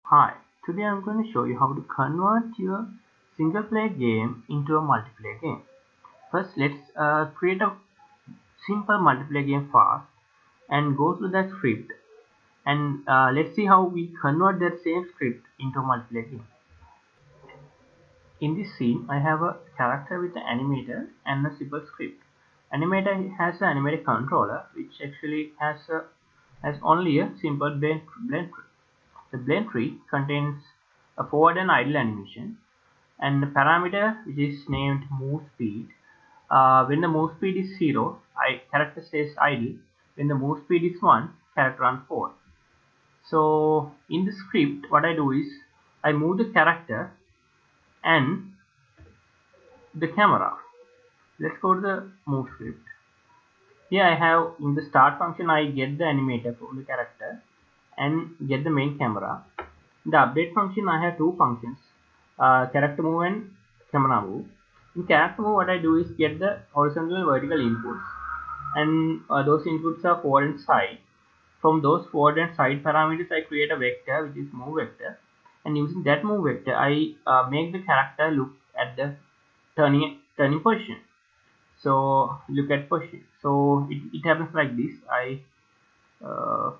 Hi, today I'm going to show you how to convert your single player game into a multiplayer game. First, let's create a simple multiplayer game fast and go through that script, and let's see how we convert that same script into a multiplayer game. In this scene, I have a character with an animator and a simple script. Animator has an animator controller which actually has only a simple blend tree. The blend tree contains a forward and idle animation and the parameter which is named move speed. When the move speed is 0, character stays idle. When the move speed is 1, character runs forward. So in the script, what I do is I move the character and the camera. Let's go to the move script. Here I have in the start function I get the animator for the character and get the main camera. In the update function I have two functions, character move and camera move. In character move, what I do is get the horizontal and vertical inputs, and those inputs are forward and side. From those forward and side parameters I create a vector which is move vector, and using that move vector I make the character look at the turning position. So look at position. So it happens like this. Uh,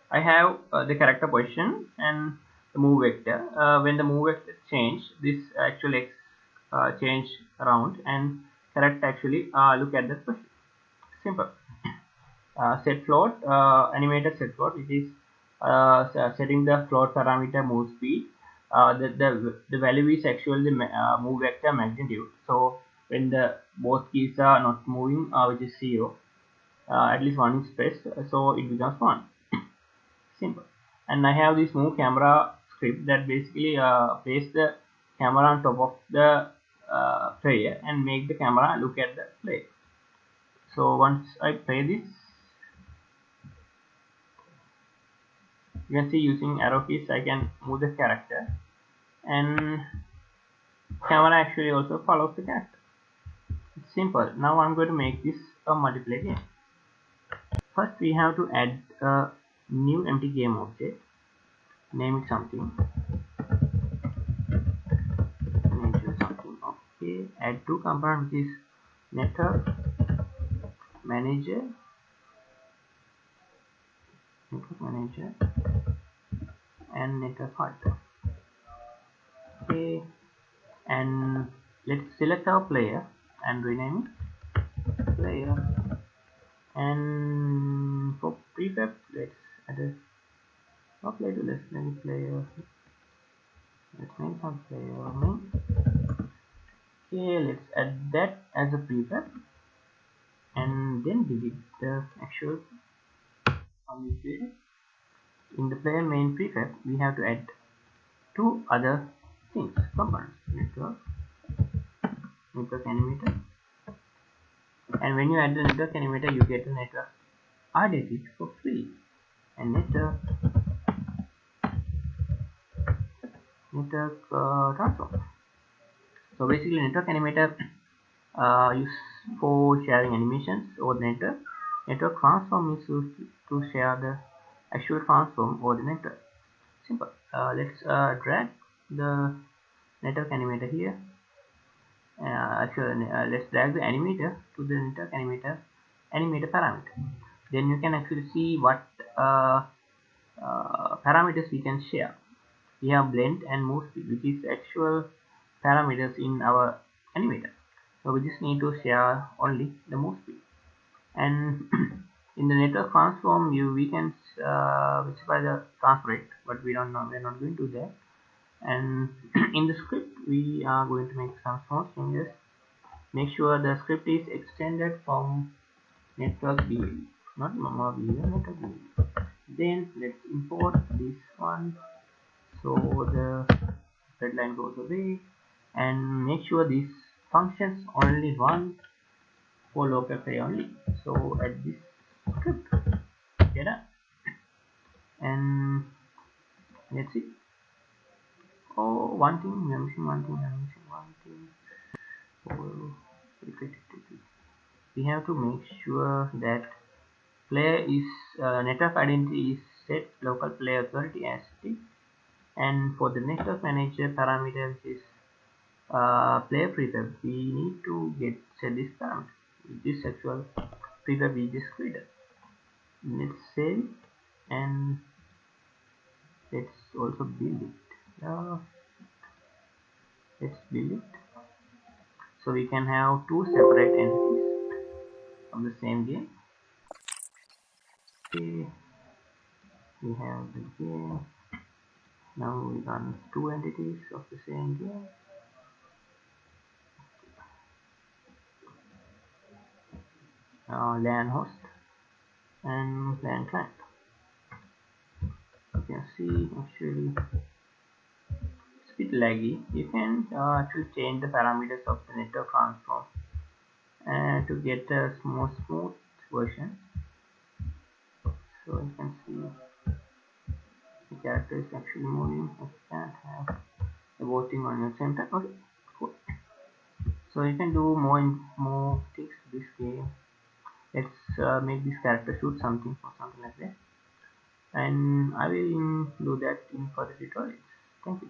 I have the character position and the move vector. When the move vector change, this actually change around and character actually look at the position. Simple. Set float, animated set float, which is setting the float parameter move speed. The value is actually the move vector magnitude. So when the both keys are not moving, which is 0, at least one is pressed, so it becomes 1. Simple. And I have this move camera script that basically place the camera on top of the player and make the camera look at the player. So once I play this, you can see using arrow keys I can move the character, and camera actually also follows the character. It's simple. Now I'm going to make this a multiplayer game. First we have to add a new empty game object, name it something, okay. Add two components, which is network manager and network hardware. Okay, and let's select our player and rename it player. And for prefab, let's add a player. Let's name player. Let's name some player name. Okay, let's add that as a prefab, and then delete the actual on this player. In the player main prefab, we have to add two other things, components, network animator, and when you add the network animator you get the network identity for free, and network transform. So basically network animator used for sharing animations over the network. Network transform is used to share the actual transform over the network. Simple. Let's drag the network animator here. Let's drag the animator to the network animator parameter. Then you can actually see what parameters we can share. We have blend and move speed, which is actual parameters in our animator. So we just need to share only the move speed. And in the network transform view, we can specify the transfer rate, but we don't know. We're not going to do that. And in the script, we are going to make some small changes. Make sure the script is extended from network behavior, not normal behavior, network behavior. Then let's import this one, so the red line goes away, and make sure these functions only run for local play only. So add this script. Okay, done. And let's see. Oh, one thing, we are missing one thing. Oh, we have to make sure that Player is network identity is set local player authority as t, and for the network manager parameter, which is player prefab, we need to set this parameter. This actual prefab we just created. Let's save and let's also build it. Let's build it so we can have two separate entities of the same game. Okay, we have the game. Now we run two entities of the same game. LAN host and LAN client. You can see actually it's a bit laggy. You can actually change the parameters of the network transform to get a more smooth version. So you can see the character is actually moving. You can't have the voting on your same time. Okay, cool. So you can do more things to this game. Let's make this character shoot something or something like that, and I will do that in further tutorials. Thank you.